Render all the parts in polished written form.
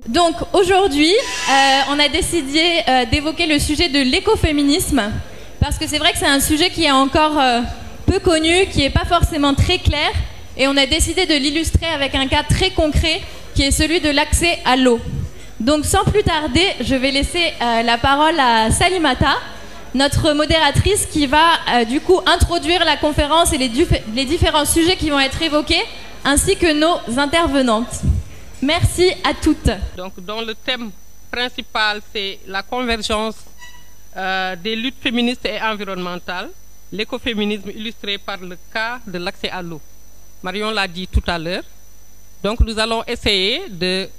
Donc aujourd'hui, on a décidé d'évoquer le sujet de l'écoféminisme parce que c'est vrai que c'est un sujet qui est encore peu connu, qui n'est pas forcément très clair et on a décidé de l'illustrer avec un cas très concret qui est celui de l'accès à l'eau. Donc sans plus tarder, je vais laisser la parole à Salimata, notre modératrice qui va du coup introduire la conférence et les différents sujets qui vont être évoqués ainsi que nos intervenantes. Merci à toutes. Donc, dont le thème principal, c'est la convergence des luttes féministes et environnementales, l'écoféminisme illustré par le cas de l'accès à l'eau. Marion l'a dit tout à l'heure. Donc, nous allons essayer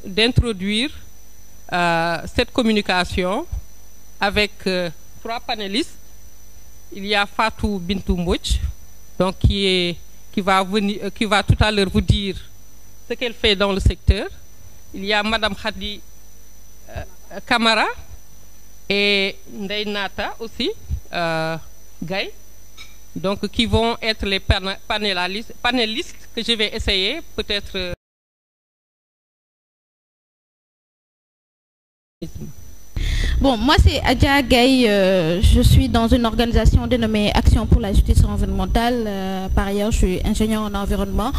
d'introduire cette communication avec trois panélistes. Il y a Fatou Bintou Mbouch, donc qui va tout à l'heure vous dire ce qu'elle fait dans le secteur. Il y a Madame Khadi Kamara et Ndeye Nata aussi, Gaye, donc qui vont être les panélistes que je vais essayer peut-être. Bon, moi c'est Adja Gaye, je suis dans une organisation dénommée Action pour la justice environnementale. Par ailleurs, je suis ingénieure en environnement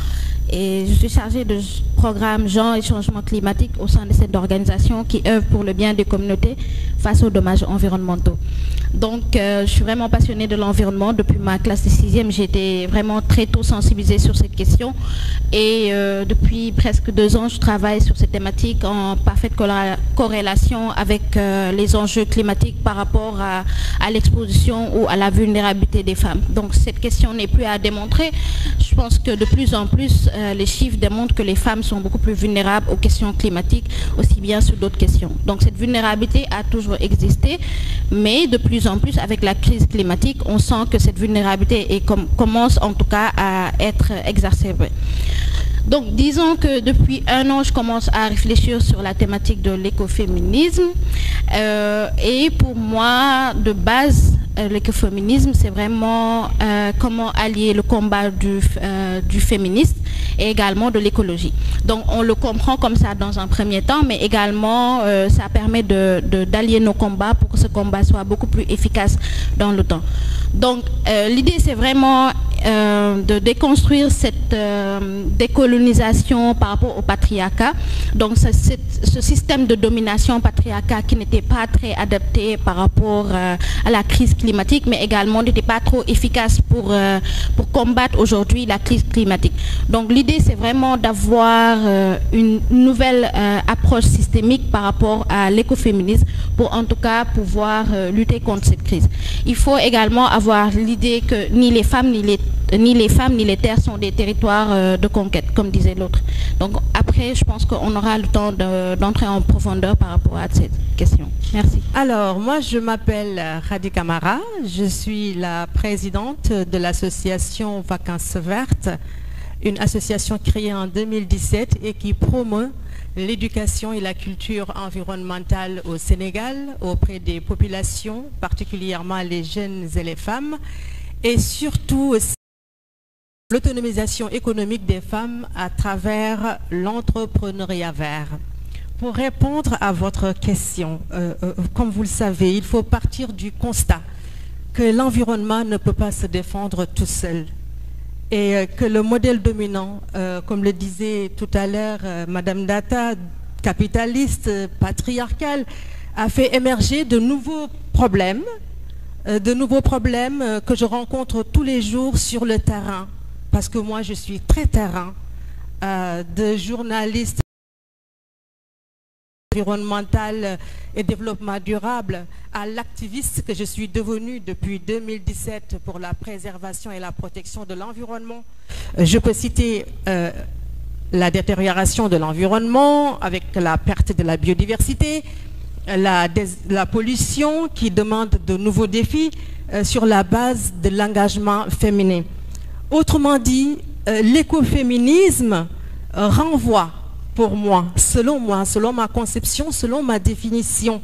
et je suis chargée de programme genre et changement climatique au sein de cette organisation qui œuvre pour le bien des communautés face aux dommages environnementaux. Donc, je suis vraiment passionnée de l'environnement. Depuis ma classe de 6e, j'ai été vraiment très tôt sensibilisée sur cette question. Et depuis presque 2 ans, je travaille sur cette thématique en parfaite corrélation avec les enjeux climatiques par rapport à l'exposition ou à la vulnérabilité des femmes. Donc, cette question n'est plus à démontrer. Je pense que de plus en plus, les chiffres démontrent que les femmes sont beaucoup plus vulnérables aux questions climatiques, aussi bien sur d'autres questions. Donc, cette vulnérabilité a toujours existé, mais de plus en plus, avec la crise climatique, on sent que cette vulnérabilité commence en tout cas à être exacerbée. Donc, disons que depuis 1 an, je commence à réfléchir sur la thématique de l'écoféminisme. Et pour moi, de base, l'écoféminisme, c'est vraiment comment allier le combat du féministe et également de l'écologie. Donc, on le comprend comme ça dans un premier temps, mais également, ça permet d'allier nos combats pour que ce combat soit beaucoup plus efficace dans le temps. Donc, l'idée, c'est vraiment de déconstruire cette décolonisation par rapport au patriarcat. Donc, ce système de domination patriarcat qui n'était pas très adapté par rapport à la crise climatique, mais également n'était pas trop efficace pour combattre aujourd'hui la crise climatique. Donc, l'idée, c'est vraiment d'avoir une nouvelle approche systémique par rapport à l'écoféminisme pour, en tout cas, pouvoir lutter contre cette crise. Il faut également avoir l'idée que ni les femmes ni les terres sont des territoires de conquête, comme disait l'autre. Donc après, je pense qu'on aura le temps d'entrer en profondeur par rapport à cette question. Merci. Alors, moi, je m'appelle Khadi Kamara. Je suis la présidente de l'association Vacances Vertes, une association créée en 2017 et qui promeut l'éducation et la culture environnementale au Sénégal auprès des populations, particulièrement les jeunes et les femmes, et surtout l'autonomisation économique des femmes à travers l'entrepreneuriat vert. Pour répondre à votre question, comme vous le savez, il faut partir du constat que l'environnement ne peut pas se défendre tout seul et que le modèle dominant, comme le disait tout à l'heure Madame Data, capitaliste, patriarcal, a fait émerger de nouveaux problèmes que je rencontre tous les jours sur le terrain. Parce que moi, je suis très terrain, de journaliste environnemental et développement durable à l'activiste que je suis devenue depuis 2017 pour la préservation et la protection de l'environnement. Je peux citer la détérioration de l'environnement avec la perte de la biodiversité, la pollution qui demande de nouveaux défis sur la base de l'engagement féminin. Autrement dit, l'écoféminisme renvoie pour moi, selon ma conception, selon ma définition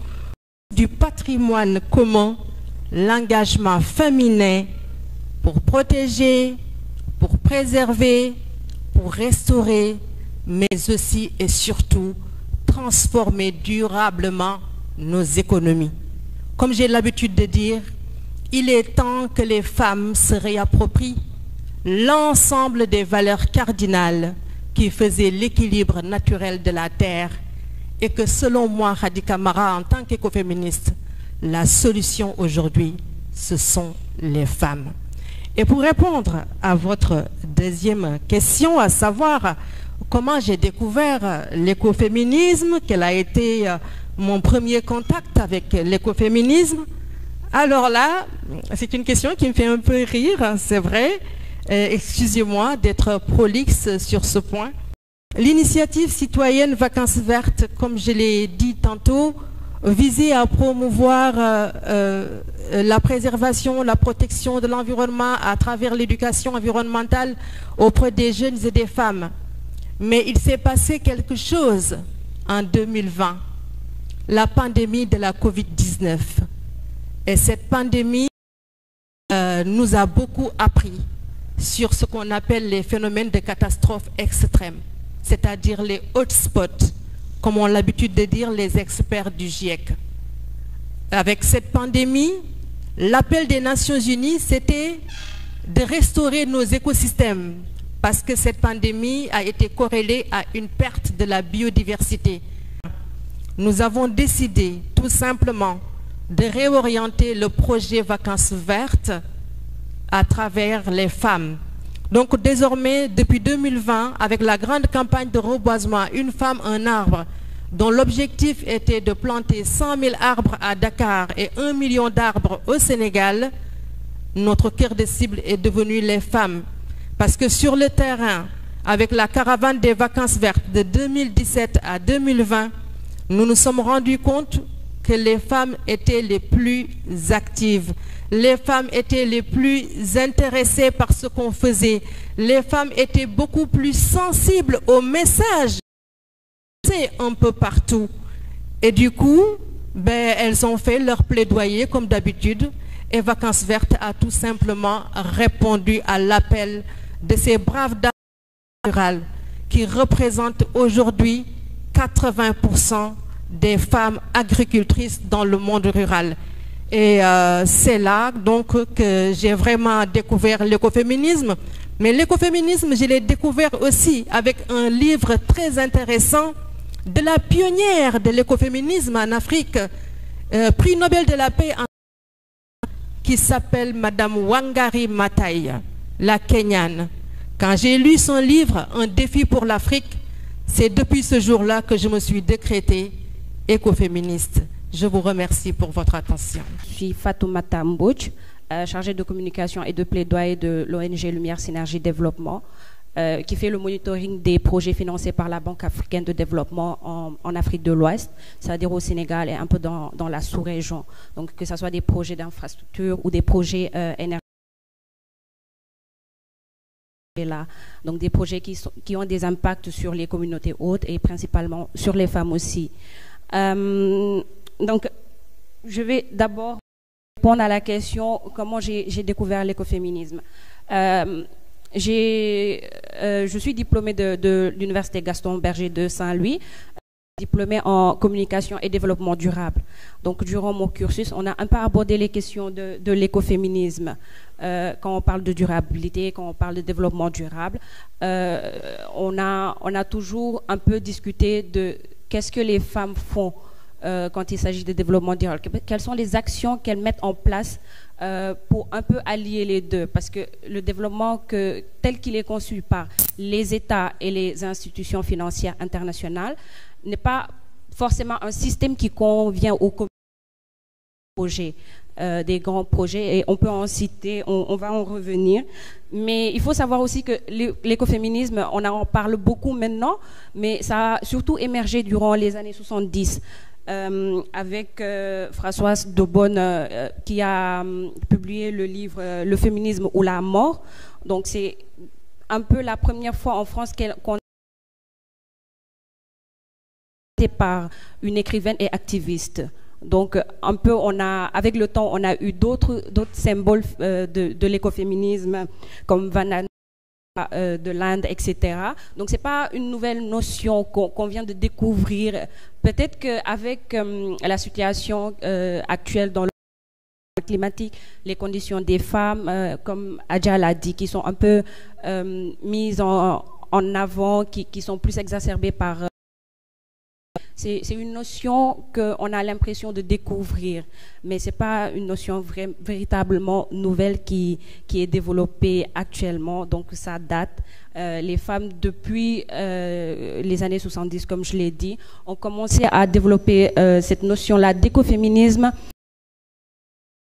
du patrimoine commun, l'engagement féminin pour protéger, pour préserver, pour restaurer, mais aussi et surtout transformer durablement nos économies. Comme j'ai l'habitude de dire, il est temps que les femmes se réapproprient l'ensemble des valeurs cardinales qui faisaient l'équilibre naturel de la Terre et que selon moi, Khady Camara, en tant qu'écoféministe, la solution aujourd'hui, ce sont les femmes. Et pour répondre à votre deuxième question, à savoir comment j'ai découvert l'écoféminisme, quel a été mon premier contact avec l'écoféminisme, alors là, c'est une question qui me fait un peu rire, c'est vrai. Excusez-moi d'être prolixe sur ce point. L'initiative citoyenne Vacances Vertes, comme je l'ai dit tantôt, visait à promouvoir la préservation, la protection de l'environnement à travers l'éducation environnementale auprès des jeunes et des femmes. Mais il s'est passé quelque chose en 2020, la pandémie de la Covid-19. Et cette pandémie nous a beaucoup appris sur ce qu'on appelle les phénomènes de catastrophes extrêmes, c'est-à-dire les hotspots, comme ont l'habitude de dire les experts du GIEC. Avec cette pandémie, l'appel des Nations Unies, c'était de restaurer nos écosystèmes, parce que cette pandémie a été corrélée à une perte de la biodiversité. Nous avons décidé tout simplement de réorienter le projet Vacances Vertes à travers les femmes. Donc désormais, depuis 2020, avec la grande campagne de reboisement « Une femme, un arbre », dont l'objectif était de planter 100 000 arbres à Dakar et 1 million d'arbres au Sénégal, notre cœur de cible est devenu les femmes. Parce que sur le terrain, avec la caravane des Vacances Vertes de 2017 à 2020, nous nous sommes rendus compte que les femmes étaient les plus actives. Les femmes étaient les plus intéressées par ce qu'on faisait. Les femmes étaient beaucoup plus sensibles aux messages un peu partout. Et du coup, elles ont fait leur plaidoyer comme d'habitude. Et Vacances Vertes a tout simplement répondu à l'appel de ces braves dames rurales qui représentent aujourd'hui 80% des femmes agricultrices dans le monde rural. Et c'est là donc que j'ai vraiment découvert l'écoféminisme. Mais l'écoféminisme, je l'ai découvert aussi avec un livre très intéressant de la pionnière de l'écoféminisme en Afrique, prix Nobel de la paix, qui s'appelle Madame Wangari Maathai, la Kenyane. Quand j'ai lu son livre, Un défi pour l'Afrique, c'est depuis ce jour-là que je me suis décrétée écoféministe. Je vous remercie pour votre attention. Je suis Fatoumata Mbouch, chargée de communication et de plaidoyer de l'ONG Lumière Synergie Développement, qui fait le monitoring des projets financés par la Banque africaine de développement en Afrique de l'Ouest, c'est-à-dire au Sénégal et un peu dans la sous-région. Donc que ce soit des projets d'infrastructure ou des projets énergétiques. Donc des projets qui ont des impacts sur les communautés hautes et principalement sur les femmes aussi. Donc, je vais d'abord répondre à la question comment j'ai découvert l'écoféminisme. Je suis diplômée de l'Université Gaston Berger de Saint-Louis, diplômée en communication et développement durable. Donc, durant mon cursus, on a un peu abordé les questions de l'écoféminisme. Quand on parle de durabilité, quand on parle de développement durable, on a toujours un peu discuté de qu'est-ce que les femmes font quand il s'agit de développement durable, quelles sont les actions qu'elles mettent en place pour un peu allier les deux, parce que le développement tel qu'il est conçu par les États et les institutions financières internationales n'est pas forcément un système qui convient aux projets, des grands projets, et on peut en citer, on va en revenir. Mais il faut savoir aussi que l'écoféminisme, on en parle beaucoup maintenant, mais ça a surtout émergé durant les années 70. Avec Françoise Daubonne qui a publié le livre Le féminisme ou la mort. Donc c'est un peu la première fois en France qu'on relatée par une écrivaine et activiste. Donc, un peu, avec le temps, on a eu d'autres symboles de l'écoféminisme, comme Vanna de l'Inde, etc. Donc, c'est pas une nouvelle notion qu'on vient de découvrir. Peut-être qu'avec la situation actuelle dans le climatique, les conditions des femmes, comme Adja l'a dit, qui sont un peu mises en avant, qui sont plus exacerbées par... C'est une notion qu'on a l'impression de découvrir, mais ce n'est pas une notion véritablement nouvelle qui est développée actuellement, donc ça date. Les femmes, depuis les années 70, comme je l'ai dit, ont commencé à développer cette notion-là d'écoféminisme.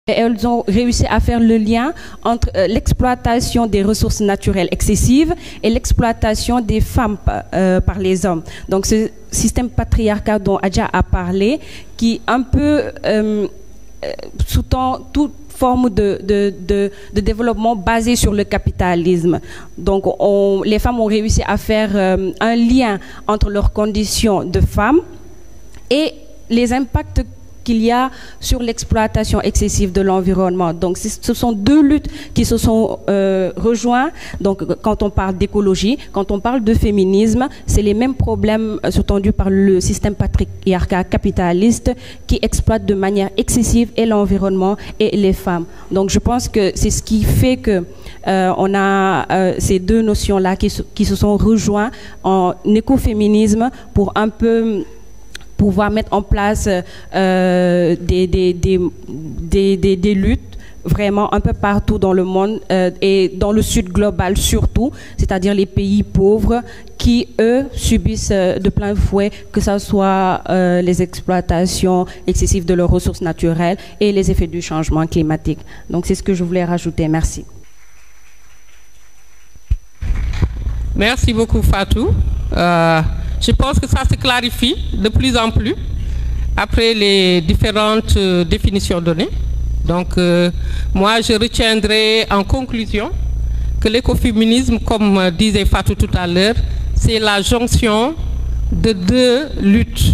Et elles ont réussi à faire le lien entre l'exploitation des ressources naturelles excessives et l'exploitation des femmes par les hommes. Donc ce système patriarcal dont Adja a parlé, qui un peu sous-tend toute forme de développement basé sur le capitalisme. Donc les femmes ont réussi à faire un lien entre leurs conditions de femmes et les impacts qu'il y a sur l'exploitation excessive de l'environnement. Donc, ce sont deux luttes qui se sont rejointes. Donc, quand on parle d'écologie, quand on parle de féminisme, c'est les mêmes problèmes sous-tendus par le système patriarcal capitaliste qui exploite de manière excessive et l'environnement et les femmes. Donc, je pense que c'est ce qui fait que on a ces deux notions-là qui se sont rejointes en écoféminisme pour un peu pouvoir mettre en place des luttes vraiment un peu partout dans le monde et dans le sud global surtout, c'est-à-dire les pays pauvres qui, eux, subissent de plein fouet que ce soit les exploitations excessives de leurs ressources naturelles et les effets du changement climatique. Donc c'est ce que je voulais rajouter. Merci. Merci beaucoup, Fatou. Je pense que ça se clarifie de plus en plus après les différentes définitions données. Donc, moi, je retiendrai en conclusion que l'écoféminisme, comme disait Fatou tout à l'heure, c'est la jonction de deux luttes.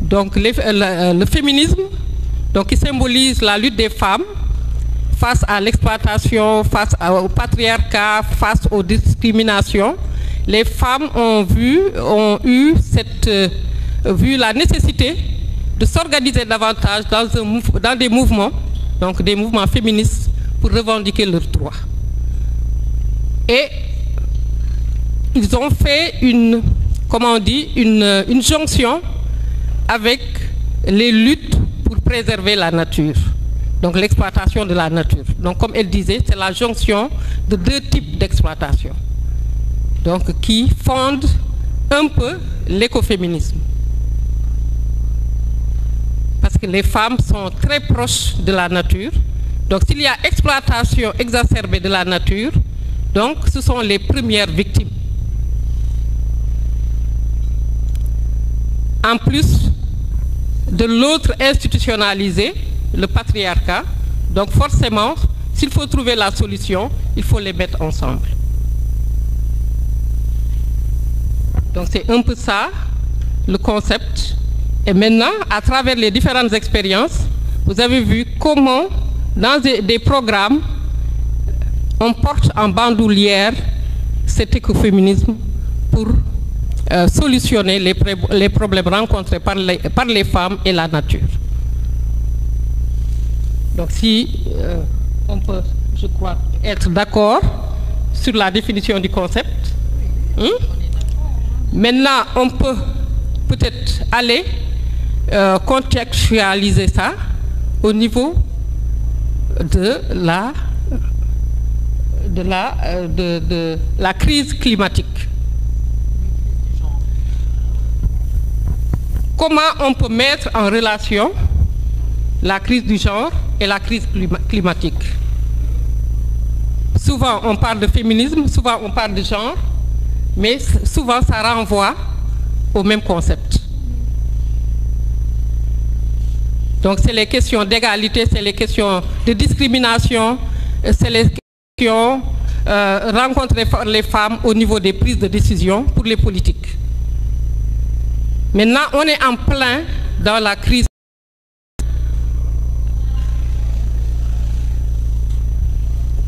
Donc, le féminisme, donc, qui symbolise la lutte des femmes face à l'exploitation, face au patriarcat, face aux discriminations. Les femmes ont vu la nécessité de s'organiser davantage dans des mouvements, donc des mouvements féministes, pour revendiquer leurs droits. Et ils ont fait une jonction avec les luttes pour préserver la nature, donc l'exploitation de la nature. Donc comme elle disait, c'est la jonction de deux types d'exploitation, donc qui fondent un peu l'écoféminisme. Parce que les femmes sont très proches de la nature. Donc s'il y a exploitation exacerbée de la nature, donc ce sont les premières victimes. En plus de l'autre institutionnalisé, le patriarcat, donc forcément, s'il faut trouver la solution, il faut les mettre ensemble. Donc c'est un peu ça, le concept. Et maintenant, à travers les différentes expériences, vous avez vu comment, dans des programmes, on porte en bandoulière cet écoféminisme pour solutionner les problèmes rencontrés par les femmes et la nature. Donc si on peut, je crois, être d'accord sur la définition du concept, maintenant on peut peut-être aller contextualiser ça au niveau de la crise climatique. Comment on peut mettre en relation la crise du genre et la crise climatique? Souvent on parle de féminisme, souvent on parle de genre, mais souvent ça renvoie au même concept. Donc c'est les questions d'égalité, c'est les questions de discrimination, c'est les questions rencontrées par les femmes au niveau des prises de décision pour les politiques. Maintenant, on est en plein dans la crise.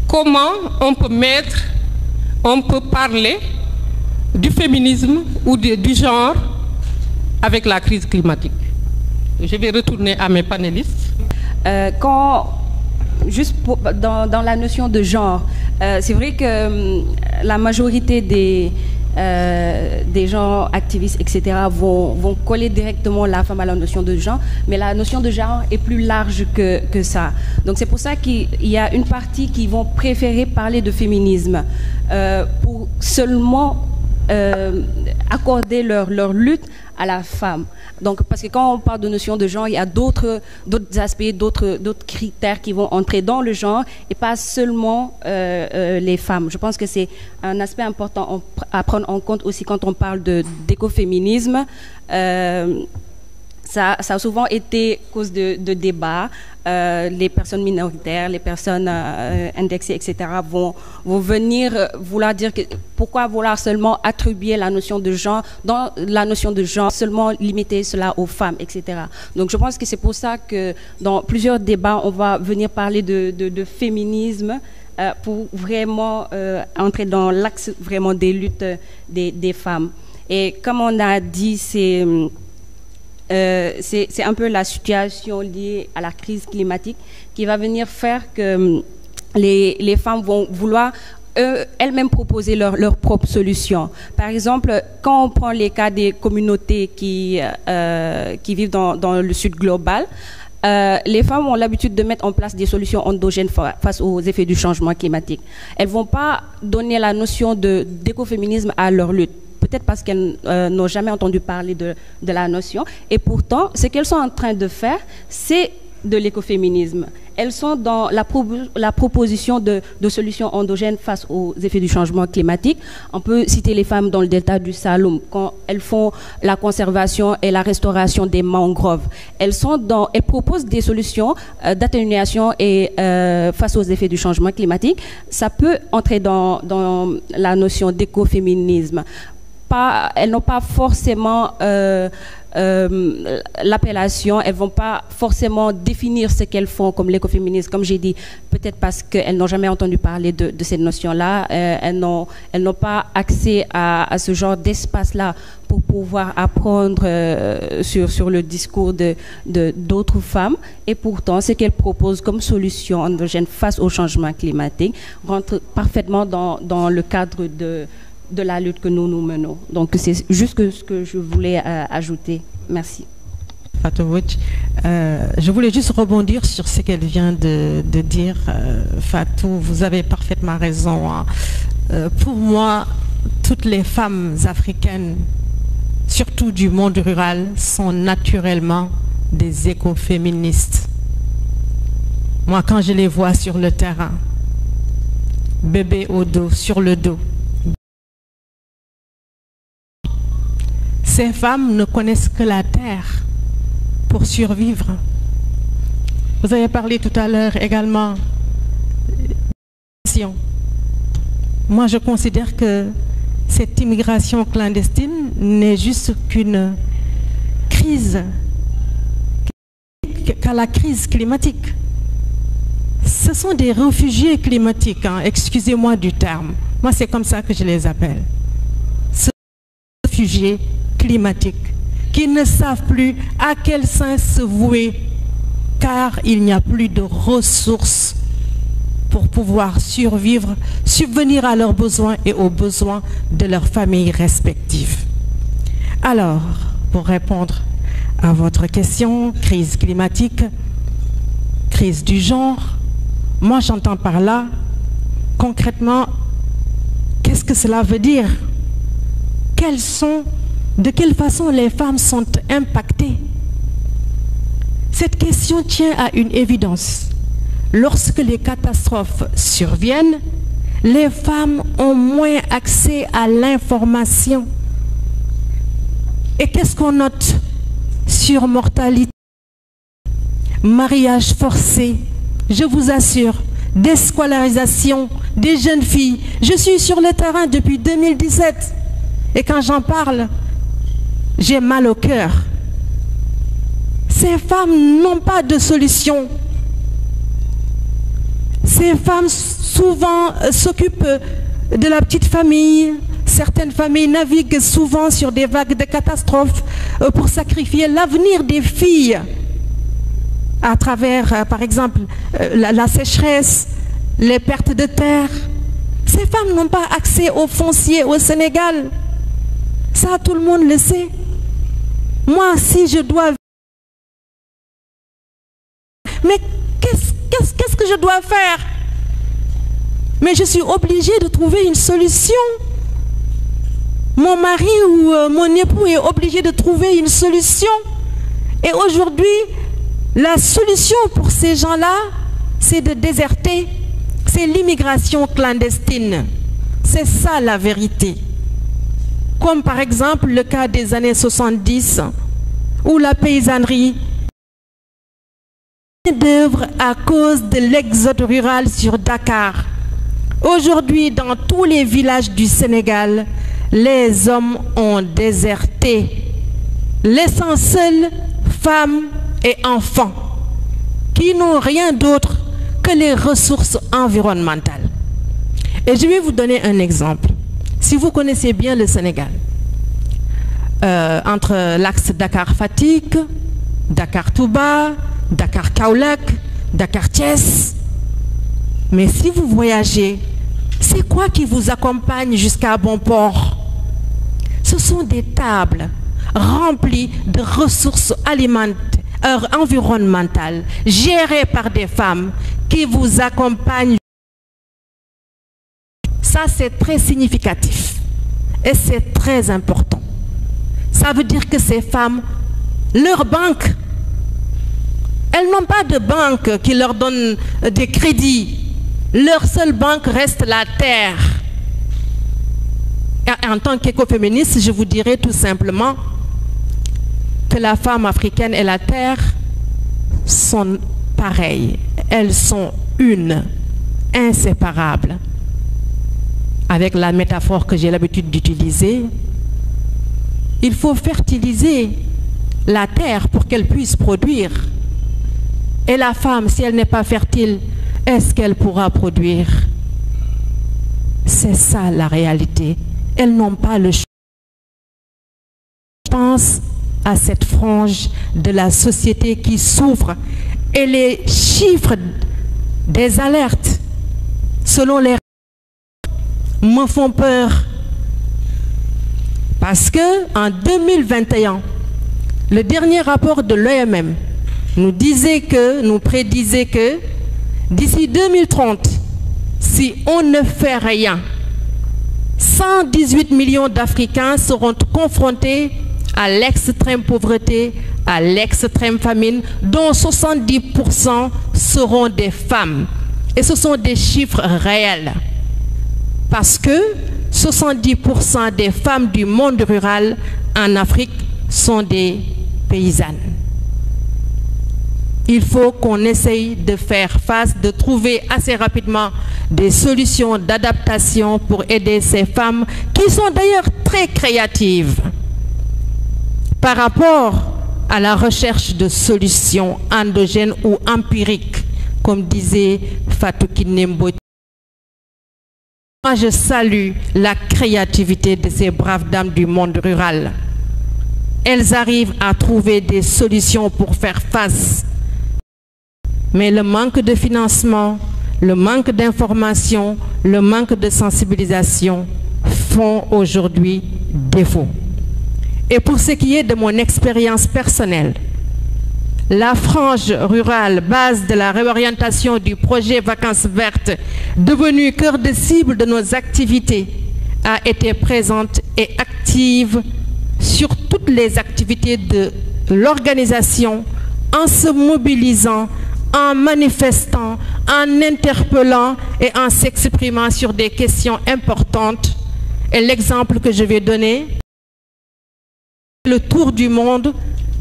Comment on peut parler du féminisme ou du genre avec la crise climatique? Je vais retourner à mes panélistes. Dans la notion de genre, c'est vrai que la majorité des gens activistes, etc., vont coller directement la femme à la notion de genre, mais la notion de genre est plus large que ça. Donc c'est pour ça qu'il y a une partie qui vont préférer parler de féminisme pour seulement accorder leur lutte à la femme. Donc, parce que quand on parle de notion de genre, il y a d'autres aspects, d'autres critères qui vont entrer dans le genre et pas seulement les femmes. Je pense que c'est un aspect important à prendre en compte aussi quand on parle d'écoféminisme. Ça a souvent été cause de débats. Les personnes minoritaires, les personnes indexées, etc. vont venir vouloir dire que pourquoi vouloir seulement attribuer la notion de genre, dans la notion de genre, seulement limiter cela aux femmes, etc. Donc je pense que c'est pour ça que dans plusieurs débats, on va venir parler de féminisme pour vraiment entrer dans l'axe vraiment des luttes des femmes. Et comme on a dit, c'est un peu la situation liée à la crise climatique qui va venir faire que les femmes vont vouloir elles-mêmes proposer leur propre solution. Par exemple, quand on prend les cas des communautés qui vivent dans le sud global, les femmes ont l'habitude de mettre en place des solutions endogènes face aux effets du changement climatique. Elles ne vont pas donner la notion d'écoféminisme à leur lutte. Peut-être parce qu'elles n'ont jamais entendu parler de la notion. Et pourtant, ce qu'elles sont en train de faire, c'est de l'écoféminisme. Elles sont dans la proposition de solutions endogènes face aux effets du changement climatique. On peut citer les femmes dans le delta du Saloum, quand elles font la conservation et la restauration des mangroves. Elles proposent des solutions d'atténuation et face aux effets du changement climatique. Ça peut entrer dans la notion d'écoféminisme. Elles n'ont pas forcément l'appellation, elles ne vont pas forcément définir ce qu'elles font comme l'écoféminisme, comme j'ai dit, peut-être parce qu'elles n'ont jamais entendu parler de cette notion-là, elles n'ont pas accès à ce genre d'espace-là pour pouvoir apprendre sur le discours d'autres femmes. Et pourtant, ce qu'elles proposent comme solution endogène face au changement climatique rentre parfaitement dans le cadre de la lutte que nous menons. Donc c'est juste ce que je voulais ajouter. Merci. Fatou Mbodj, je voulais juste rebondir sur ce qu'elle vient de dire. Fatou, vous avez parfaitement raison. Hein. Pour moi, toutes les femmes africaines, surtout du monde rural, sont naturellement des écoféministes. Moi, quand je les vois sur le terrain, bébé au dos, sur le dos, ces femmes ne connaissent que la terre pour survivre. Vous avez parlé tout à l'heure également. Moi, je considère que cette immigration clandestine n'est juste qu'une crise, qu'à la crise climatique. Ce sont des réfugiés climatiques, hein, excusez-moi du terme. Moi, c'est comme ça que je les appelle. Ces réfugiés climatiques qui ne savent plus à quel sens se vouer car il n'y a plus de ressources pour pouvoir survivre, subvenir à leurs besoins et aux besoins de leurs familles respectives. Alors, pour répondre à votre question, crise climatique, crise du genre, moi j'entends par là, concrètement, qu'est-ce que cela veut dire? De quelle façon les femmes sont impactées? Cette question tient à une évidence. Lorsque les catastrophes surviennent, les femmes ont moins accès à l'information. Et qu'est-ce qu'on note? Surmortalité, mariage forcé, je vous assure, déscolarisation des jeunes filles. Je suis sur le terrain depuis 2017 et quand j'en parle, j'ai mal au cœur. Ces femmes n'ont pas de solution. Ces femmes souvent s'occupent de la petite famille. Certaines familles naviguent souvent sur des vagues de catastrophes pour sacrifier l'avenir des filles à travers, par exemple, la sécheresse, les pertes de terre. Ces femmes n'ont pas accès au foncier au Sénégal. Ça, tout le monde le sait. Moi, si je dois... Mais qu'est-ce que je dois faire? Mais je suis obligée de trouver une solution. Mon mari ou mon époux est obligé de trouver une solution. Et aujourd'hui, la solution pour ces gens-là, c'est de déserter. C'est l'immigration clandestine. C'est ça la vérité. Comme par exemple le cas des années 70, où la paysannerie d'œuvre à cause de l'exode rural sur Dakar. Aujourd'hui, dans tous les villages du Sénégal, les hommes ont déserté, laissant seuls femmes et enfants qui n'ont rien d'autre que les ressources environnementales. Et je vais vous donner un exemple. Si vous connaissez bien le Sénégal, entre l'axe Dakar-Fatick, Dakar-Touba, Dakar-Kaolack, Dakar-Thiès, mais si vous voyagez, c'est quoi qui vous accompagne jusqu'à Bonport? Ce sont des tables remplies de ressources environnementales gérées par des femmes qui vous accompagnent. Ça, c'est très significatif et c'est très important. Ça veut dire que ces femmes, leur banque, elles n'ont pas de banque qui leur donne des crédits. Leur seule banque reste la terre. Et en tant qu'écoféministe, je vous dirais tout simplement que la femme africaine et la terre sont pareilles. Elles sont une, inséparables. Avec la métaphore que j'ai l'habitude d'utiliser, il faut fertiliser la terre pour qu'elle puisse produire. Et la femme, si elle n'est pas fertile, est-ce qu'elle pourra produire? C'est ça la réalité. Elles n'ont pas le choix. Je pense à cette frange de la société qui souffre et les chiffres des alertes, selon les me font peur. Parce que en 2021, le dernier rapport de l'OMM nous prédisait que d'ici 2030, si on ne fait rien, 118 millions d'Africains seront confrontés à l'extrême pauvreté, à l'extrême famine, dont 70% seront des femmes. Et ce sont des chiffres réels. Parce que 70% des femmes du monde rural en Afrique sont des paysannes. Il faut qu'on essaye de faire face, de trouver assez rapidement des solutions d'adaptation pour aider ces femmes qui sont d'ailleurs très créatives par rapport à la recherche de solutions endogènes ou empiriques, comme disait Fatou Kiné Mbodji. Moi, je salue la créativité de ces braves dames du monde rural. Elles arrivent à trouver des solutions pour faire face. Mais le manque de financement, le manque d'information, le manque de sensibilisation font aujourd'hui défaut. Et pour ce qui est de mon expérience personnelle, la frange rurale, base de la réorientation du projet Vacances Vertes, devenu cœur de cible de nos activités, a été présente et active sur toutes les activités de l'organisation, en se mobilisant, en manifestant, en interpellant et en s'exprimant sur des questions importantes. Et l'exemple que je vais donner, le tour du monde,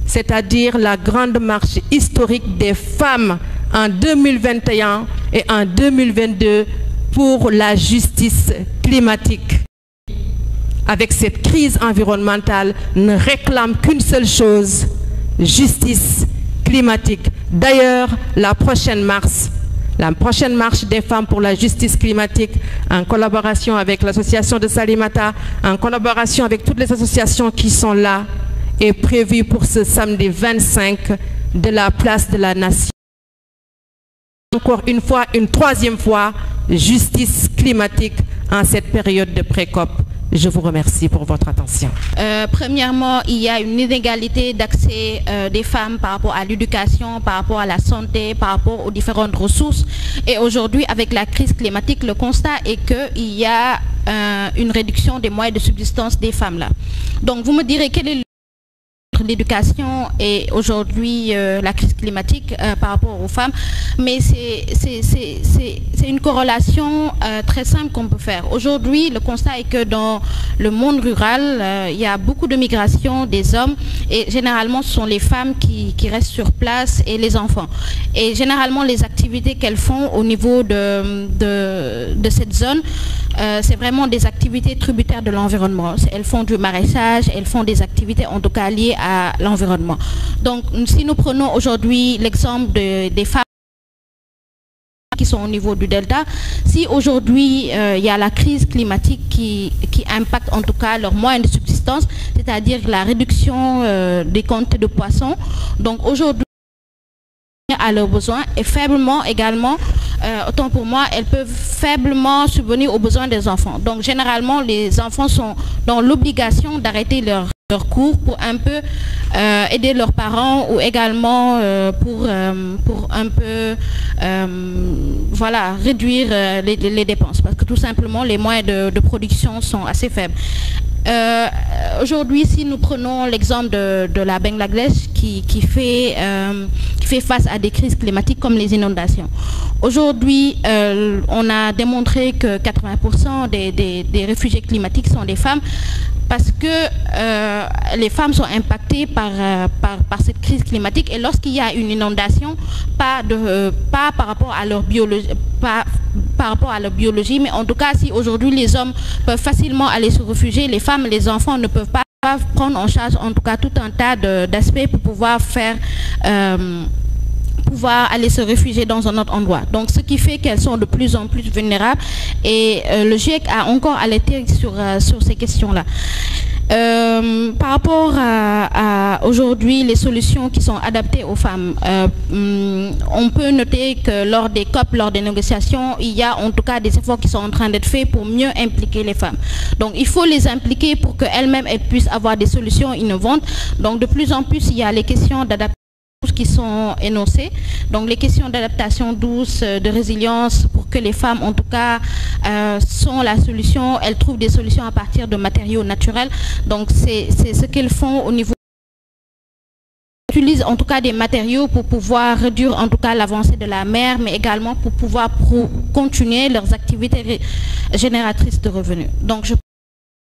c'est-à-dire la grande marche historique des femmes en 2021 et en 2022 pour la justice climatique. avec cette crise environnementale, ne réclament qu'une seule chose, justice climatique. D'ailleurs, la prochaine marche des femmes pour la justice climatique, en collaboration avec l'association de Salimata, en collaboration avec toutes les associations qui sont là, est prévue pour ce samedi 25 de la place de la Nation. Encore une fois, une troisième fois, justice climatique en cette période de pré-COP. Je vous remercie pour votre attention. Premièrement, il y a une inégalité d'accès des femmes par rapport à l'éducation, par rapport à la santé, par rapport aux différentes ressources. Et aujourd'hui, avec la crise climatique, le constat est qu'il y a une réduction des moyens de subsistance des femmes là. Donc, vous me direz quel est l'éducation et aujourd'hui la crise climatique par rapport aux femmes, mais c'est une corrélation très simple qu'on peut faire. Aujourd'hui, le constat est que dans le monde rural, il y a beaucoup de migration des hommes et généralement ce sont les femmes qui restent sur place et les enfants. Et généralement les activités qu'elles font au niveau de cette zone, c'est vraiment des activités tributaires de l'environnement. Elles font du maraîchage, elles font des activités en tout cas liées à l'environnement. Donc si nous prenons aujourd'hui l'exemple des femmes qui sont au niveau du delta, si aujourd'hui il y a la crise climatique qui impacte en tout cas leurs moyens de subsistance, c'est-à-dire la réduction des quantités de poissons, donc aujourd'hui à leurs besoins et faiblement également, autant pour moi, elles peuvent faiblement subvenir aux besoins des enfants. Donc généralement les enfants sont dans l'obligation d'arrêter leur cours pour un peu aider leurs parents ou également pour un peu voilà, réduire les dépenses parce que tout simplement les moyens de production sont assez faibles. Aujourd'hui, si nous prenons l'exemple de la Bangladesh qui fait face à des crises climatiques comme les inondations. Aujourd'hui, on a démontré que 80% des réfugiés climatiques sont des femmes parce que les femmes sont impactées par cette crise climatique et lorsqu'il y a une inondation, pas par rapport à leur biologie, par rapport à leur biologie, mais en tout cas si aujourd'hui les hommes peuvent facilement aller se réfugier, les femmes et les enfants ne peuvent pas prendre en charge en tout cas tout un tas d'aspects pour pouvoir aller se réfugier dans un autre endroit. Donc ce qui fait qu'elles sont de plus en plus vulnérables et le GIEC a encore alerté sur ces questions-là. Par rapport à aujourd'hui les solutions qui sont adaptées aux femmes, on peut noter que lors des COP, lors des négociations, il y a en tout cas des efforts qui sont en train d'être faits pour mieux impliquer les femmes. Donc il faut les impliquer pour qu'elles-mêmes puissent avoir des solutions innovantes. Donc de plus en plus, il y a les questions d'adaptation qui sont énoncées, donc les questions d'adaptation douce, de résilience, pour que les femmes en tout cas sont la solution, elles trouvent des solutions à partir de matériaux naturels, donc c'est ce qu'elles font au niveau, utilisent en tout cas des matériaux pour pouvoir réduire en tout cas l'avancée de la mer, mais également pour pouvoir continuer leurs activités génératrices de revenus. Donc je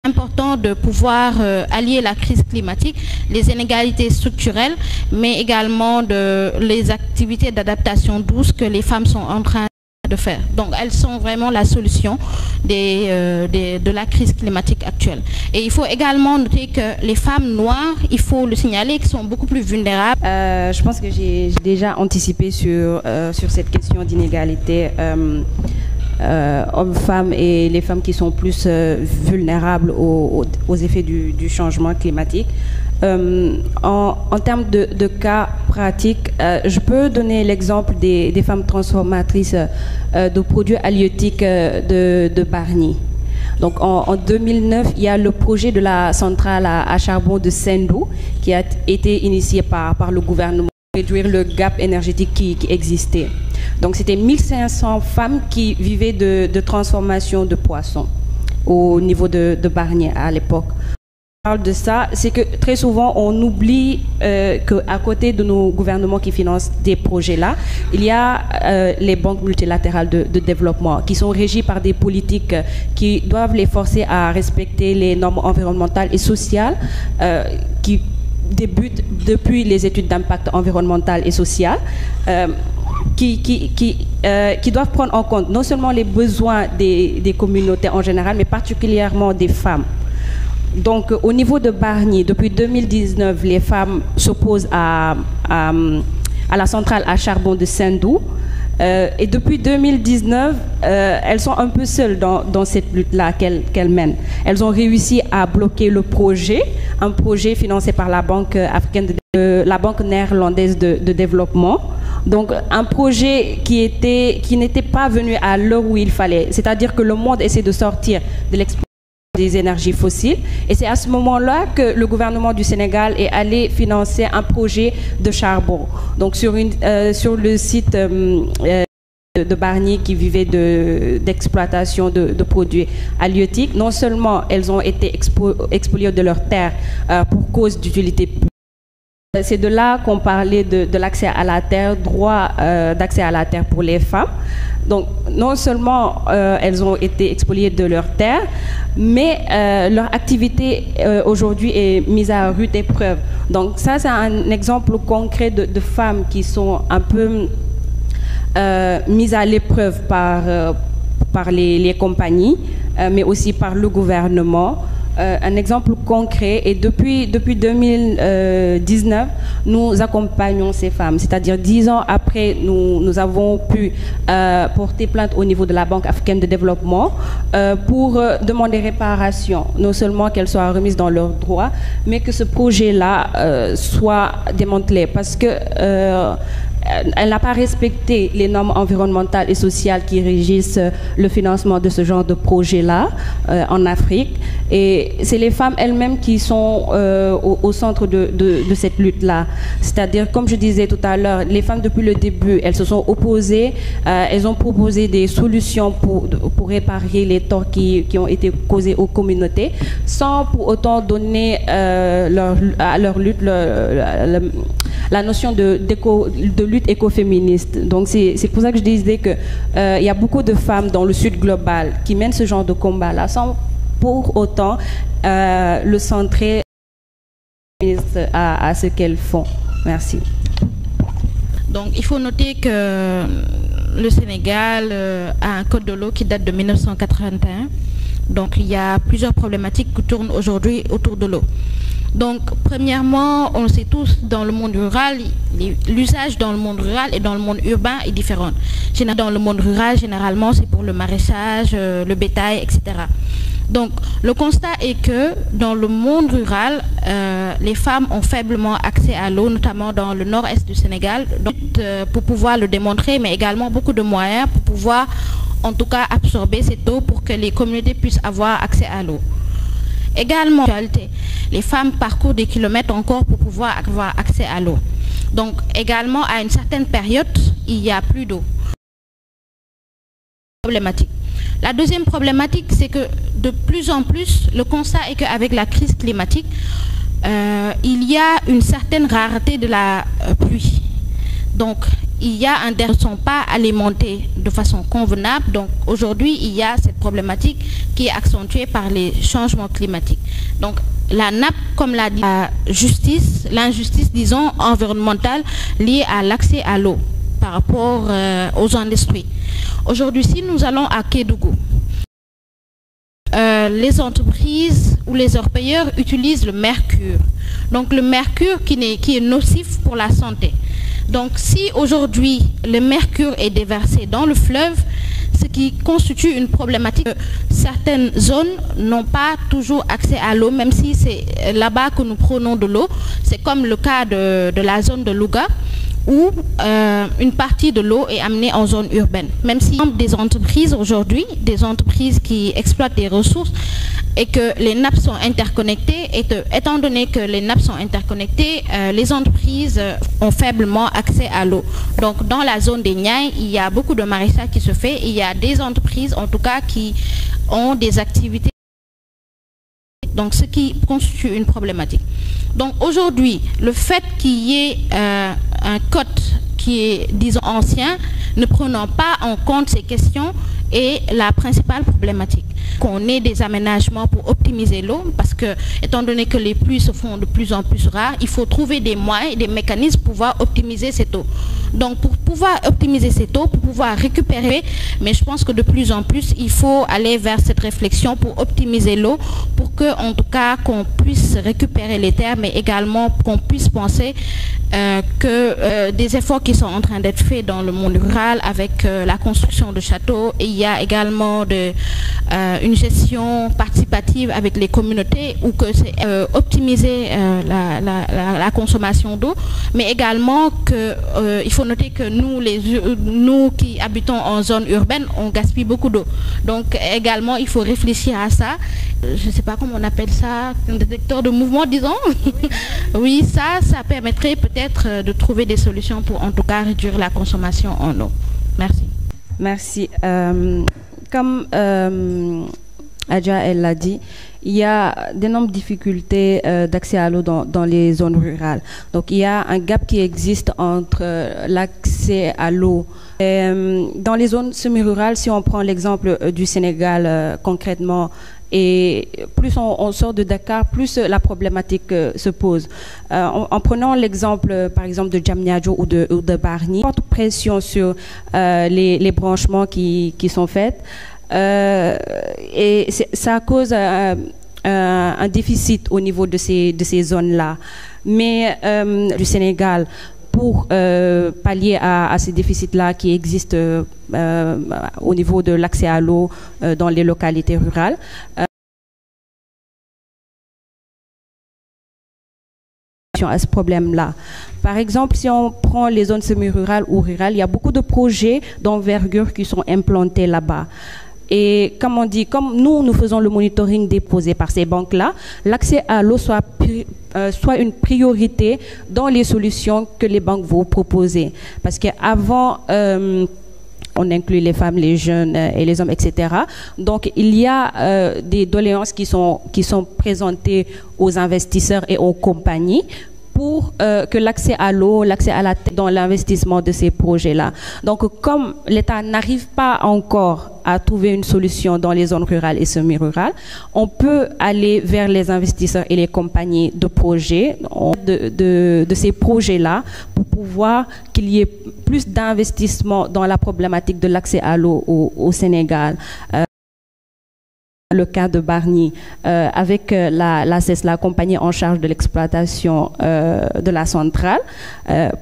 important de pouvoir allier la crise climatique, les inégalités structurelles, mais également les activités d'adaptation douce que les femmes sont en train de faire. Donc elles sont vraiment la solution de la crise climatique actuelle. Et il faut également noter que les femmes noires, il faut le signaler, qui sont beaucoup plus vulnérables. Je pense que j'ai déjà anticipé sur cette question d'inégalité hommes-femmes et les femmes qui sont plus vulnérables aux effets du changement climatique. En termes de cas pratiques, je peux donner l'exemple des femmes transformatrices de produits halieutiques de Bargny. Donc en 2009, il y a le projet de la centrale à charbon de Sendou qui a été initié par le gouvernement pour réduire le gap énergétique qui existait. Donc c'était 1500 femmes qui vivaient de transformation de poissons au niveau de Bargny à l'époque. On parle de ça, c'est que très souvent on oublie qu'à côté de nos gouvernements qui financent des projets-là, il y a les banques multilatérales de développement qui sont régies par des politiques qui doivent les forcer à respecter les normes environnementales et sociales qui débutent depuis les études d'impact environnemental et social. Qui doivent prendre en compte non seulement les besoins des communautés en général, mais particulièrement des femmes. Donc, au niveau de Bargny, depuis 2019, les femmes s'opposent à la centrale à charbon de Sendou. Et depuis 2019, elles sont un peu seules dans cette lutte-là qu'elles mènent. Elles ont réussi à bloquer le projet, un projet financé par la Banque africaine, la Banque néerlandaise de développement. Donc, un projet qui n'était pas venu à l'heure où il fallait. C'est-à-dire que le monde essaie de sortir de l'exploitation des énergies fossiles. Et c'est à ce moment-là que le gouvernement du Sénégal est allé financer un projet de charbon. Donc, sur le site de Bargny qui vivait d'exploitation de produits halieutiques, non seulement elles ont été expoliées de leurs terres pour cause d'utilité publique. C'est de là qu'on parlait de l'accès à la terre, droit d'accès à la terre pour les femmes. Donc, non seulement elles ont été expoliées de leurs terres, mais leur activité aujourd'hui est mise à rude épreuve. Donc, ça, c'est un exemple concret de femmes qui sont un peu mises à l'épreuve par les compagnies, mais aussi par le gouvernement. Un exemple concret, et depuis 2019, nous accompagnons ces femmes. C'est-à-dire 10 ans après, nous avons pu porter plainte au niveau de la Banque africaine de développement pour demander réparation. Non seulement qu'elles soient remises dans leurs droits, mais que ce projet-là soit démantelé. Parce que elle n'a pas respecté les normes environnementales et sociales qui régissent le financement de ce genre de projet-là en Afrique. Et c'est les femmes elles-mêmes qui sont au centre de cette lutte-là. C'est-à-dire, comme je disais tout à l'heure, les femmes depuis le début, elles se sont opposées, elles ont proposé des solutions pour réparer les torts qui ont été causés aux communautés, sans pour autant donner à leur lutte la notion de lutte écoféministe. Donc c'est pour ça que je disais que il y a beaucoup de femmes dans le Sud global qui mènent ce genre de combat-là sans pour autant le centrer à ce qu'elles font. Merci. Donc il faut noter que le Sénégal a un code de l'eau qui date de 1981. Donc il y a plusieurs problématiques qui tournent aujourd'hui autour de l'eau. Donc, premièrement, on le sait tous, dans le monde rural, l'usage dans le monde rural et dans le monde urbain est différent. Dans le monde rural, généralement, c'est pour le maraîchage, le bétail, etc. Donc, le constat est que dans le monde rural, les femmes ont faiblement accès à l'eau, notamment dans le nord-est du Sénégal, donc, pour pouvoir le démontrer, mais également beaucoup de moyens pour pouvoir, en tout cas, absorber cette eau pour que les communautés puissent avoir accès à l'eau. Également, les femmes parcourent des kilomètres encore pour pouvoir avoir accès à l'eau. Donc, également, à une certaine période, il n'y a plus d'eau. Problématique. La deuxième problématique, c'est que de plus en plus, le constat est qu'avec la crise climatique, il y a une certaine rareté de la pluie. Donc, il y a ne sont pas alimentés de façon convenable. Donc, aujourd'hui, il y a cette problématique qui est accentuée par les changements climatiques. Donc, la nappe, comme l'a dit la justice, l'injustice, disons, environnementale liée à l'accès à l'eau par rapport aux industries. Aujourd'hui, si nous allons à Kédougou, les entreprises ou les orpailleurs utilisent le mercure. Donc, le mercure qui est nocif pour la santé. Donc, si aujourd'hui le mercure est déversé dans le fleuve, ce qui constitue une problématique, certaines zones n'ont pas toujours accès à l'eau, même si c'est là-bas que nous prenons de l'eau. C'est comme le cas de la zone de Louga, où une partie de l'eau est amenée en zone urbaine. Même si des entreprises aujourd'hui, des entreprises qui exploitent des ressources et que les nappes sont interconnectées, étant donné que les nappes sont interconnectées, les entreprises ont faiblement accès à l'eau. Donc dans la zone des Niayes, il y a beaucoup de maraîchage qui se fait, et il y a des entreprises en tout cas qui ont des activités. Donc ce qui constitue une problématique. Donc aujourd'hui, le fait qu'il y ait un code qui est, disons, ancien, ne prenant pas en compte ces questions, est la principale problématique. qu'on ait des aménagements pour optimiser l'eau, parce que, étant donné que les pluies se font de plus en plus rares, il faut trouver des moyens et des mécanismes pour pouvoir optimiser cette eau. Donc, pour pouvoir optimiser cette eau, pour pouvoir récupérer, mais je pense que de plus en plus, il faut aller vers cette réflexion pour optimiser l'eau, pour que, en tout cas, qu'on puisse récupérer les terres, mais également qu'on puisse penser que des efforts qui sont en train d'être faits dans le monde rural avec la construction de châteaux, et il y a également une gestion participative avec les communautés, où que c'est optimiser la consommation d'eau, mais également que il faut noter que nous qui habitons en zone urbaine, on gaspille beaucoup d'eau. Donc également, il faut réfléchir à ça. Je ne sais pas comment on appelle ça, un détecteur de mouvement, disons. Oui, ça permettrait peut-être de trouver des solutions pour en tout cas réduire la consommation en eau. Merci. Merci. Comme Adja, elle l'a dit, il y a d'énormes difficultés d'accès à l'eau dans les zones rurales. Donc il y a un gap qui existe entre l'accès à l'eau. Dans les zones semi-rurales, si on prend l'exemple du Sénégal concrètement, et plus on sort de Dakar, plus la problématique se pose. En prenant l'exemple, par exemple, de Diamniadio ou de Bargny, forte pression sur les branchements qui sont faits, et ça cause un déficit au niveau de ces zones-là. Mais du Sénégal, pour pallier à ces déficits-là qui existent au niveau de l'accès à l'eau dans les localités rurales, à ce problème-là. Par exemple, si on prend les zones semi-rurales ou rurales, il y a beaucoup de projets d'envergure qui sont implantés là-bas. Et comme on dit, comme nous faisons le monitoring déposé par ces banques-là, l'accès à l'eau soit une priorité dans les solutions que les banques vont proposer. Parce qu'avant, on inclut les femmes, les jeunes et les hommes, etc. Donc, il y a des doléances qui sont présentées aux investisseurs et aux compagnies pour que l'accès à l'eau, l'accès à la terre dans l'investissement de ces projets-là. Donc, comme l'État n'arrive pas encore à trouver une solution dans les zones rurales et semi-rurales, on peut aller vers les investisseurs et les compagnies de projets, de ces projets-là, pour pouvoir qu'il y ait plus d'investissement dans la problématique de l'accès à l'eau au Sénégal. Le cas de Bargny, avec la CES, la compagnie en charge de l'exploitation de la centrale,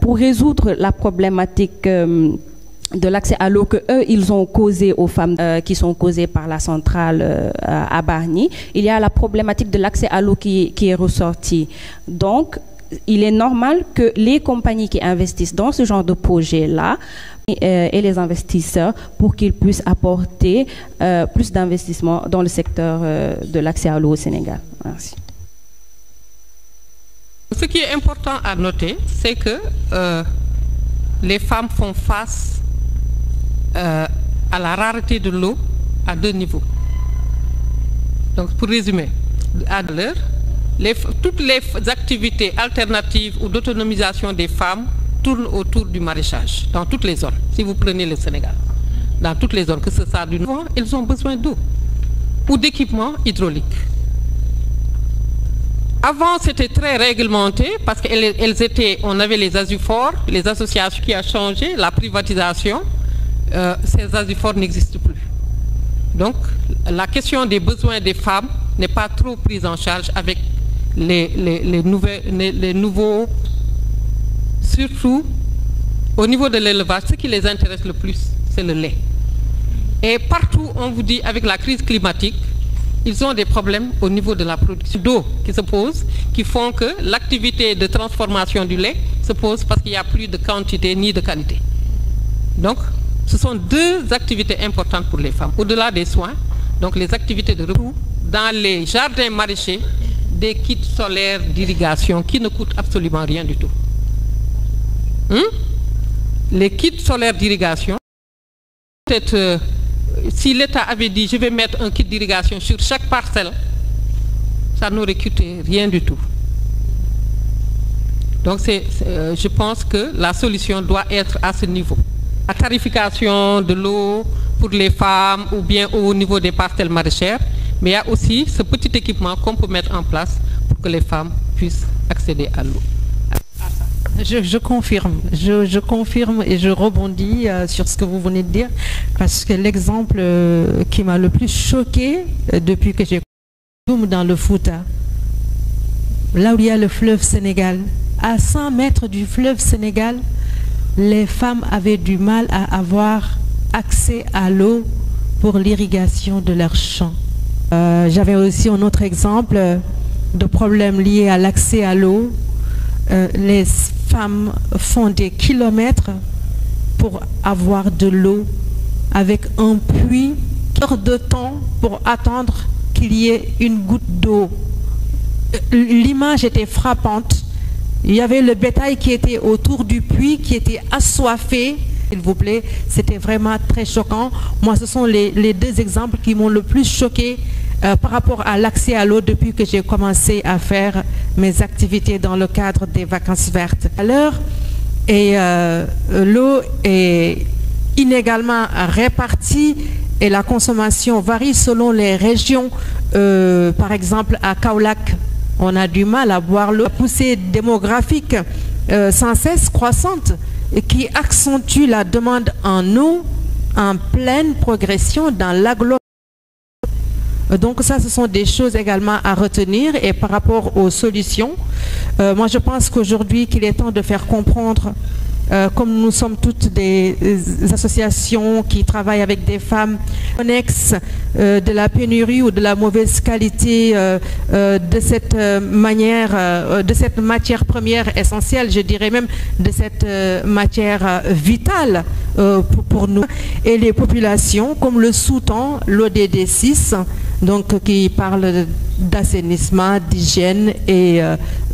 pour résoudre la problématique de l'accès à l'eau que eux ils ont causé aux femmes qui sont causées par la centrale à Bargny. Il y a la problématique de l'accès à l'eau qui est ressortie. Donc, il est normal que les compagnies qui investissent dans ce genre de projet-là et les investisseurs, pour qu'ils puissent apporter plus d'investissements dans le secteur de l'accès à l'eau au Sénégal. Merci. Ce qui est important à noter, c'est que les femmes font face à la rareté de l'eau à deux niveaux. Donc, pour résumer, à l'heure, toutes les activités alternatives ou d'autonomisation des femmes tournent autour du maraîchage, dans toutes les zones. Si vous prenez le Sénégal, dans toutes les zones, que ce soit du nord, elles ont besoin d'eau ou d'équipements hydrauliques. Avant, c'était très réglementé parce on avait les ASUFOR, les associations qui ont changé, la privatisation, ces ASUFOR n'existent plus. Donc, la question des besoins des femmes n'est pas trop prise en charge avec les nouveaux, surtout au niveau de l'élevage. Ce qui les intéresse le plus, c'est le lait. Et partout, on vous dit, avec la crise climatique, ils ont des problèmes au niveau de la production d'eau qui se posent, qui font que l'activité de transformation du lait se pose parce qu'il n'y a plus de quantité ni de qualité. Donc, ce sont deux activités importantes pour les femmes. Au-delà des soins, donc les activités de repos, dans les jardins maraîchers, des kits solaires d'irrigation qui ne coûtent absolument rien du tout. Les kits solaires d'irrigation, peut-être si l'État avait dit je vais mettre un kit d'irrigation sur chaque parcelle, ça n'aurait coûté rien du tout. Donc je pense que la solution doit être à ce niveau. La tarification de l'eau, pour les femmes ou bien au niveau des parcelles maraîchères, mais il y a aussi ce petit équipement qu'on peut mettre en place pour que les femmes puissent accéder à l'eau. Je confirme, je confirme et je rebondis sur ce que vous venez de dire, parce que l'exemple qui m'a le plus choqué depuis que j'ai dans le Fouta, là où il y a le fleuve Sénégal, à 100 mètres du fleuve Sénégal, les femmes avaient du mal à avoir accès à l'eau pour l'irrigation de leurs champs. J'avais aussi un autre exemple de problème lié à l'accès à l'eau. Les femmes font des kilomètres pour avoir de l'eau avec un puits, heure de temps pour attendre qu'il y ait une goutte d'eau. L'image était frappante. Il y avait le bétail qui était autour du puits, qui était assoiffé. S'il vous plaît, c'était vraiment très choquant. Moi, ce sont les deux exemples qui m'ont le plus choqué par rapport à l'accès à l'eau depuis que j'ai commencé à faire mes activités dans le cadre des vacances vertes. L'eau est inégalement répartie et la consommation varie selon les régions. Par exemple, à Kaolack, on a du mal à boire l'eau. La poussée démographique sans cesse croissante et qui accentue la demande en eau en pleine progression dans l'agglomération. Donc ça, ce sont des choses également à retenir. Et par rapport aux solutions, moi je pense qu'aujourd'hui qu'il est temps de faire comprendre, comme nous sommes toutes des associations qui travaillent avec des femmes connexes de la pénurie ou de la mauvaise qualité de cette matière première essentielle, je dirais même de cette matière vitale pour nous. Et les populations, comme le sous-tend l'ODD 6, donc qui parle d'assainissement, d'hygiène et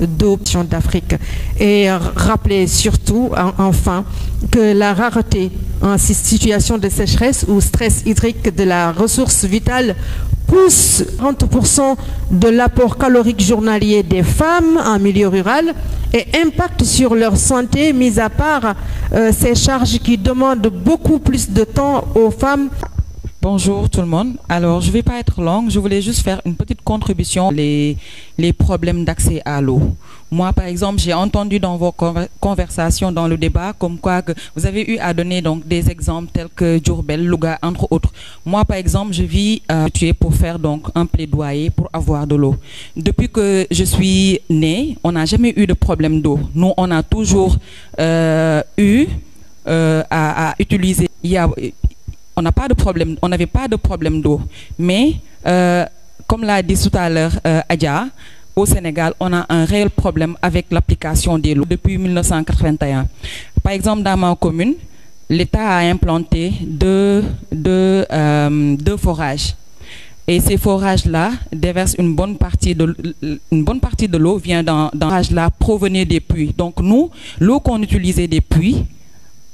d'option d'Afrique. Et rappeler surtout, enfin, que la rareté en situation de sécheresse ou stress hydrique de la ressource vitale pousse 30% de l'apport calorique journalier des femmes en milieu rural et impacte sur leur santé, mis à part ces charges qui demandent beaucoup plus de temps aux femmes. Bonjour tout le monde. Alors, je ne vais pas être longue, je voulais juste faire une petite contribution les problèmes d'accès à l'eau. Moi, par exemple, j'ai entendu dans vos conversations, dans le débat, comme quoi que vous avez eu à donner donc, des exemples tels que Diourbel, Louga, entre autres. Moi, par exemple, je vis pour faire donc, un plaidoyer pour avoir de l'eau. Depuis que je suis née, on n'a jamais eu de problème d'eau. Nous, on a toujours eu à utiliser... On n'a pas de problème, on n'avait pas de problème d'eau. Mais, comme l'a dit tout à l'heure Adja, au Sénégal, on a un réel problème avec l'application des lots depuis 1981. Par exemple, dans ma commune, l'État a implanté deux forages. Et ces forages-là déversent une bonne partie de l'eau vient dans ces forages-là provenait des puits. Donc nous, l'eau qu'on utilisait des puits,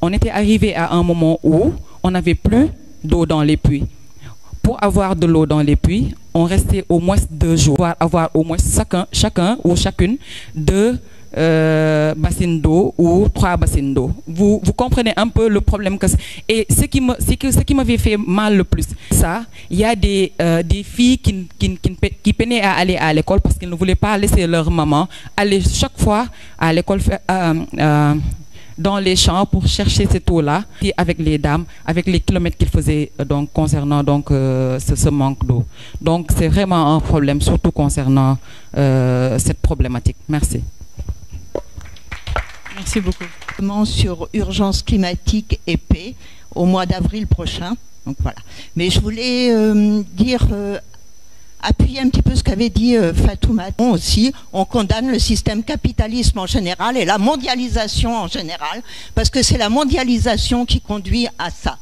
on était arrivé à un moment où on n'avait plus d'eau dans les puits. Pour avoir de l'eau dans les puits, on restait au moins 2 jours, pour avoir au moins chacun ou chacune 2 bassines d'eau ou 3 bassines d'eau. Vous comprenez un peu le problème que c'est. Et ce qui m'avait fait mal le plus, ça, il y a des filles qui peinaient à aller à l'école parce qu'elles ne voulaient pas laisser leur maman aller chaque fois à l'école dans les champs pour chercher cette eau-là, avec les dames, avec les kilomètres qu'ils faisaient donc, concernant donc, ce manque d'eau. Donc c'est vraiment un problème, surtout concernant cette problématique. Merci. Merci beaucoup. Sur urgence climatique et paix au mois d'avril prochain. Donc voilà. Mais je voulais appuyer un petit peu ce qu'avait dit Fatoumata aussi. On condamne le système capitalisme en général et la mondialisation en général, parce que c'est la mondialisation qui conduit à ça.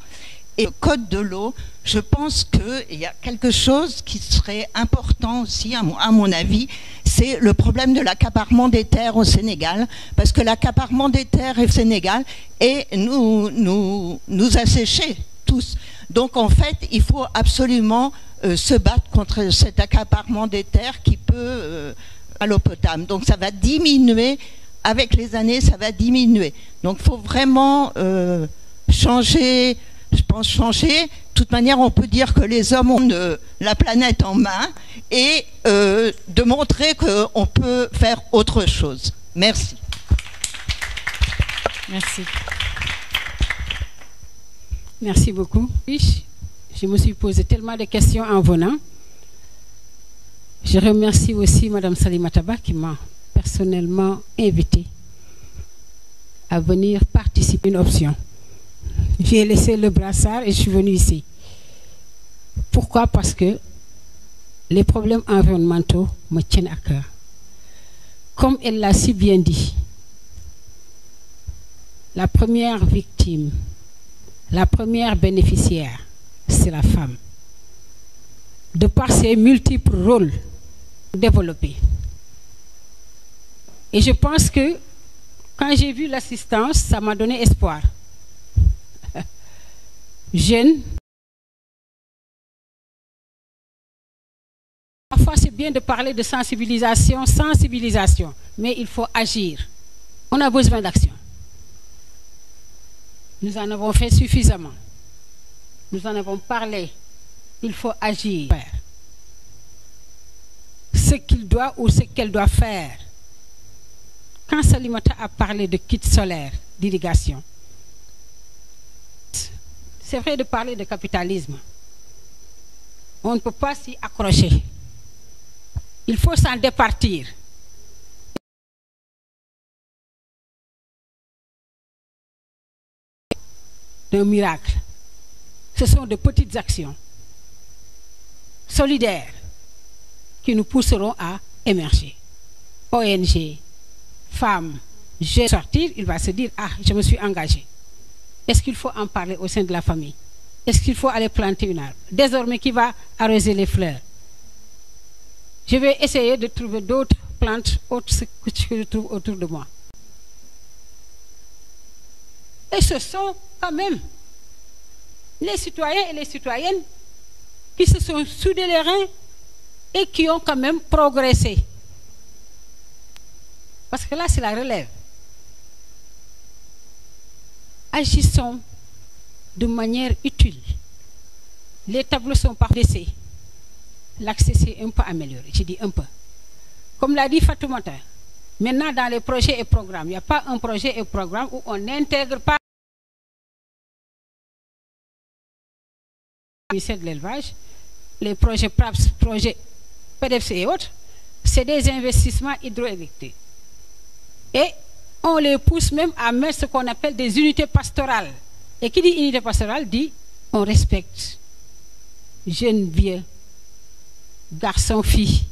Et le code de l'eau, je pense qu'il y a quelque chose qui serait important aussi, à mon avis, c'est le problème de l'accaparement des terres au Sénégal, parce que l'accaparement des terres au Sénégal nous asséchait tous. Donc en fait, il faut absolument se battre contre cet accaparement des terres qui peut à l'eau potable. Donc ça va diminuer, avec les années, ça va diminuer. Donc il faut vraiment changer je pense, changer. De toute manière, on peut dire que les hommes ont la planète en main et de montrer qu'on peut faire autre chose. Merci. Merci. Merci beaucoup. Je me suis posé tellement de questions en venant. Je remercie aussi Mme Salimata Ba qui m'a personnellement invité à venir participer à une option. J'ai laissé le brassard et je suis venue ici. Pourquoi? Parce que les problèmes environnementaux me tiennent à cœur. Comme elle l'a si bien dit, la première victime, la première bénéficiaire, c'est la femme. De par ses multiples rôles développés. Et je pense que quand j'ai vu l'assistance, ça m'a donné espoir. Jeune. Parfois, c'est bien de parler de sensibilisation, mais il faut agir. On a besoin d'action. Nous en avons fait suffisamment. Nous en avons parlé. Il faut agir. Ce qu'il doit ou ce qu'elle doit faire. Quand Salimata a parlé de kit solaire, d'irrigation, c'est vrai de parler de capitalisme. On ne peut pas s'y accrocher. Il faut s'en départir. D'un miracle. Ce sont de petites actions solidaires qui nous pousseront à émerger. ONG, femmes, jeunes, sortir, il va se dire, ah, je me suis engagé. Est-ce qu'il faut en parler au sein de la famille? Est-ce qu'il faut aller planter une arbre? Désormais, qui va arroser les fleurs? Je vais essayer de trouver d'autres plantes autres que je trouve autour de moi. Et ce sont quand même les citoyens et les citoyennes qui se sont soudés les reins et qui ont quand même progressé. Parce que là, c'est la relève. Agissons de manière utile. Les tableaux sont par décès. L'accès s'est un peu amélioré, je dis un peu. Comme l'a dit Fatoumata, maintenant dans les projets et programmes, il n'y a pas un projet et programme où on n'intègre pas le ministère de l'élevage, les projets PRAPS, projets PDFC et autres, c'est des investissements hydroélectriques. Et on les pousse même à mettre ce qu'on appelle des unités pastorales. Et qui dit unité pastorale dit on respecte jeunes, vieux, garçons, filles.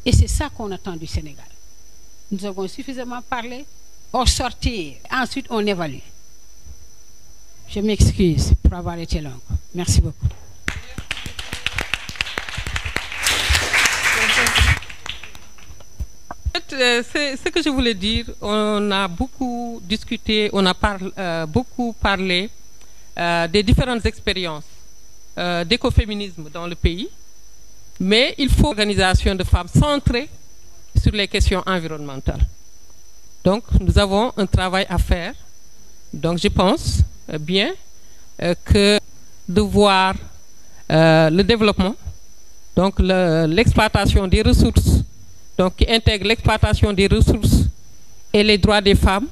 Et c'est ça qu'on attend du Sénégal. Nous avons suffisamment parlé, on sortir, ensuite on évalue. Je m'excuse pour avoir été longue. Merci beaucoup. C'est ce que je voulais dire. On a beaucoup discuté, on a beaucoup parlé des différentes expériences d'écoféminisme dans le pays. Mais il faut une organisation de femmes centrée sur les questions environnementales. Donc, nous avons un travail à faire. Donc, je pense bien que de voir le développement, donc l'exploitation des ressources, donc qui intègre l'exploitation des ressources et les droits des femmes,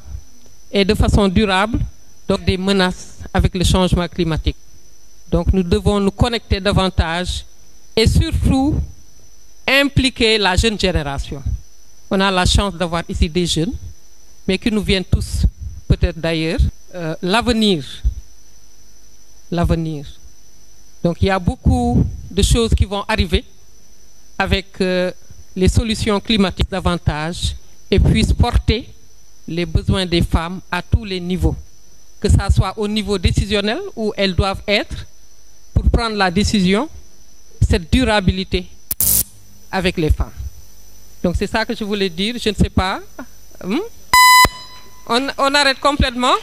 et de façon durable, donc des menaces avec le changement climatique. Donc, nous devons nous connecter davantage et surtout impliquer la jeune génération. On a la chance d'avoir ici des jeunes, mais qui nous viennent tous peut-être d'ailleurs. L'avenir. Donc il y a beaucoup de choses qui vont arriver avec les solutions climatiques davantage et puissent porter les besoins des femmes à tous les niveaux. Que ça soit au niveau décisionnel où elles doivent être pour prendre la décision, cette durabilité avec les femmes. Donc c'est ça que je voulais dire. Je ne sais pas. On arrête complètement.